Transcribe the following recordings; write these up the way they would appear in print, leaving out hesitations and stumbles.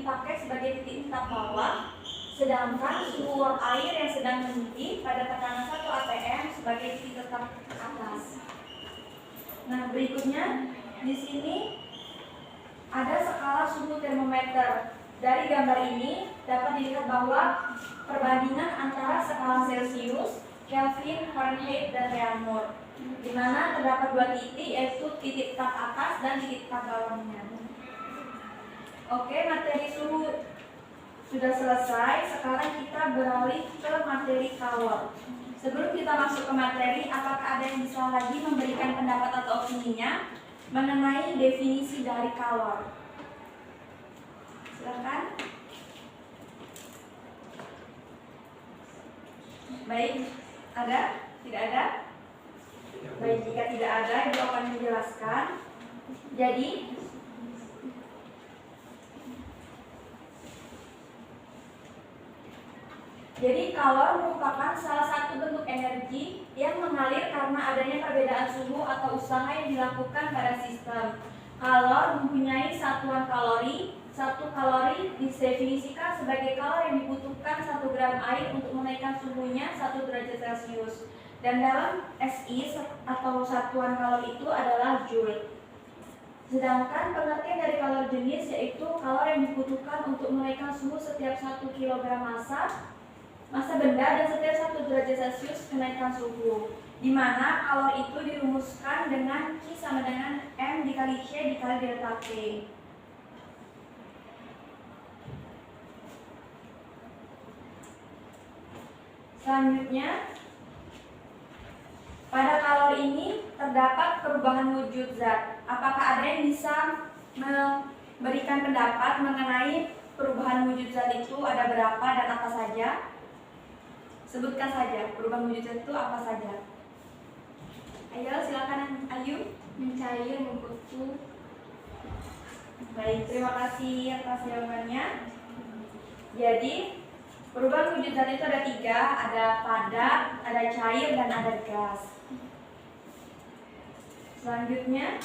dipakai sebagai titik hitap bawah, sedangkan suhu uap air yang sedang mendidih pada tekanan 1 atm sebagai titik tetap atas. Nah, berikutnya di sini ada skala suhu termometer. Dari gambar ini dapat dilihat bahwa perbandingan antara skala Celcius, Kelvin, Fahrenheit, dan Reaumur, di mana terdapat 2 titik, yaitu titik tetap atas dan titik tetap bawahnya. Oke, materi suhu sudah selesai. Sekarang kita beralih ke materi kalor. Sebelum kita masuk ke materi, apakah ada yang bisa lagi memberikan pendapat atau opininya mengenai definisi dari kalor? Silakan. Baik, ada? Tidak ada? Baik, jika tidak ada, Ibu akan menjelaskan. Jadi kalor merupakan salah satu bentuk energi yang mengalir karena adanya perbedaan suhu atau usaha yang dilakukan pada sistem. Kalor mempunyai satuan kalori. 1 kalori didefinisikan sebagai kalori yang dibutuhkan 1 gram air untuk menaikkan suhunya 1 derajat Celcius. Dan dalam SI atau satuan kalori itu adalah joule. Sedangkan pengertian dari kalori jenis yaitu kalori yang dibutuhkan untuk menaikkan suhu setiap 1 kg massa benda dan setiap 1 derajat Celcius kenaikan suhu, di mana kalori itu dirumuskan dengan Q sama dengan M dikali C dikali delta T. Selanjutnya, pada kalori ini terdapat perubahan wujud zat. Apakah ada yang bisa memberikan pendapat mengenai perubahan wujud zat itu ada berapa dan apa saja? Sebutkan saja perubahan wujud zat itu apa saja. Ayo, silakan Ayu. Mencair, membeku. Baik, terima kasih atas jawabannya. Jadi, perubahan wujud zat itu ada 3, ada padat, ada cair, dan ada gas. Selanjutnya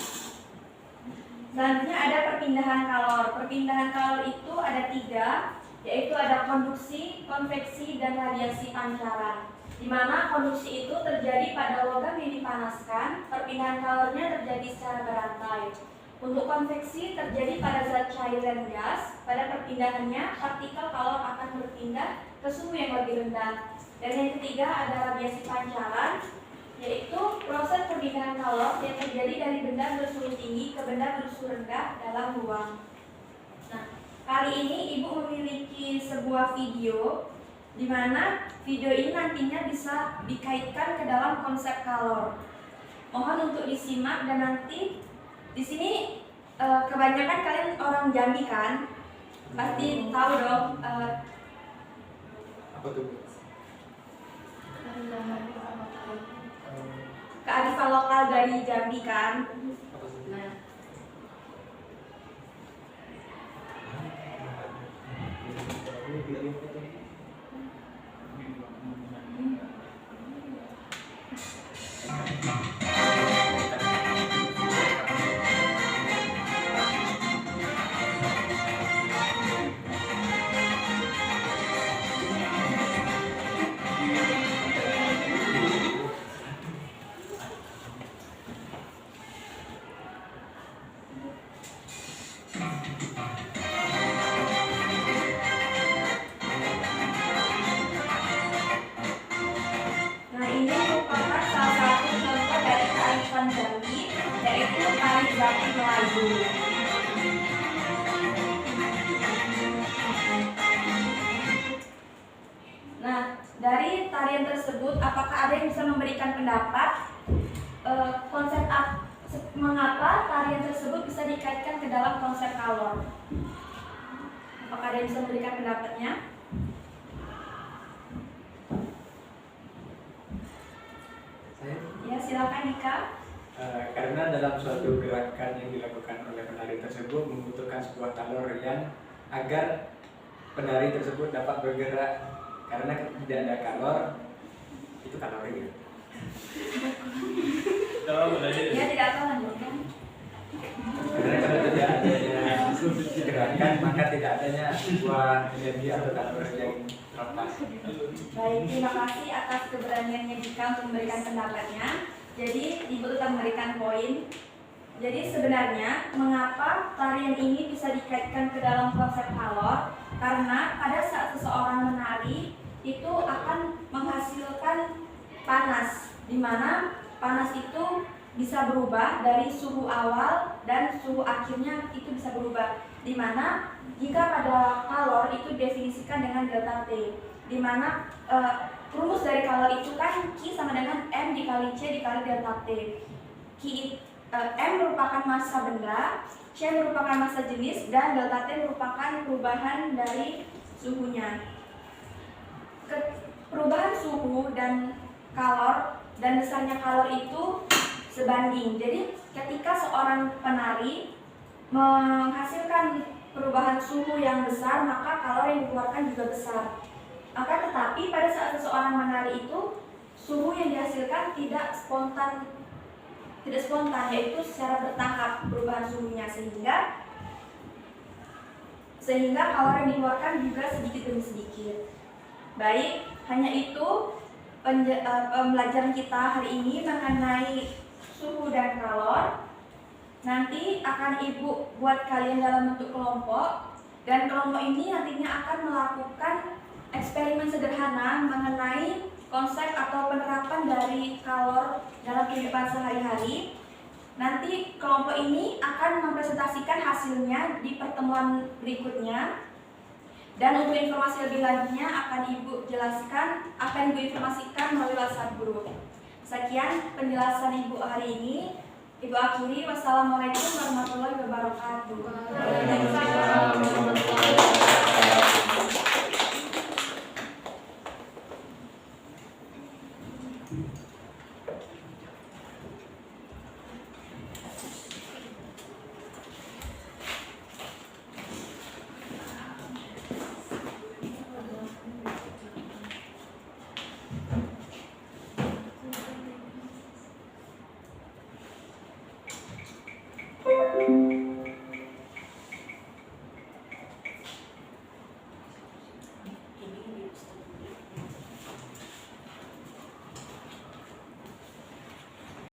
ada perpindahan kalor. Perpindahan kalor itu ada 3, yaitu ada konduksi, konveksi, dan radiasi pancaran. Di mana konduksi itu terjadi pada logam yang dipanaskan, perpindahan kalornya terjadi secara berantai. Untuk konveksi terjadi pada zat cair dan gas. Pada perpindahannya, partikel kalor akan berpindah ke suhu yang lebih rendah. Dan yang ketiga ada radiasi pancaran, yaitu proses perpindahan kalor yang terjadi dari benda bersuhu tinggi ke benda bersuhu rendah dalam ruang. Nah, kali ini Ibu memiliki sebuah video, di mana video ini nantinya bisa dikaitkan ke dalam konsep kalor. Mohon untuk disimak dan nanti di sini kebanyakan kalian orang Jambi kan, pasti tahu dong apa tuh? kearifan lokal dari Jambi kan. Nah, ini merupakan salah satu contoh dari kearifan Jambi, yaitu tari Baki Melayu. Nah, dari tarian tersebut, apakah ada yang bisa memberikan pendapat konsep mengapa tarian tersebut bisa dikaitkan ke dalam konsep kalor? Apakah ada yang bisa memberikan pendapatnya? Ya, silakan Dika. Karena dalam suatu gerakan yang dilakukan oleh penari tersebut membutuhkan sebuah kalor yang agar penari tersebut dapat bergerak. Karena tidak ada kalor, itu kalori ya. Ya, tidak tahu lanjutkan. Karena kalau tidak adanya gerakan, maka tidak adanya sebuah energi atau kalori yang terlepas. Baik, terima kasih atas keberaniannya Dika untuk memberikan pendapatnya. Jadi Ibu tetap memberikan poin. Jadi sebenarnya mengapa tarian ini bisa dikaitkan ke dalam konsep kalor? Karena pada saat seseorang menari itu akan menghasilkan panas, di mana panas itu bisa berubah dari suhu awal dan suhu akhirnya itu bisa berubah. Di mana jika pada kalor itu definisikan dengan delta T, di mana rumus dari kalor itu kan Q sama dengan M dikali C dikali delta T. M merupakan massa benda, C merupakan massa jenis, dan delta T merupakan perubahan dari suhunya. Perubahan suhu dan kalor dan besarnya kalor itu sebanding. Jadi ketika seorang penari menghasilkan perubahan suhu yang besar, maka kalor yang dikeluarkan juga besar. Akan tetapi pada saat seseorang menari itu suhu yang dihasilkan tidak spontan, yaitu secara bertahap perubahan suhunya, sehingga kalor yang dikeluarkan juga sedikit demi sedikit. Baik, hanya itu pembelajaran kita hari ini mengenai suhu dan kalor. Nanti akan Ibu buat kalian dalam bentuk kelompok, dan kelompok ini nantinya akan melakukan eksperimen sederhana mengenai konsep atau penerapan dari kalor dalam kehidupan sehari-hari. Nanti kelompok ini akan mempresentasikan hasilnya di pertemuan berikutnya. Dan untuk informasi lebih lanjutnya akan Ibu informasikan melalui WhatsApp group. Sekian penjelasan Ibu hari ini. Ibu akhiri, wassalamualaikum warahmatullahi wabarakatuh.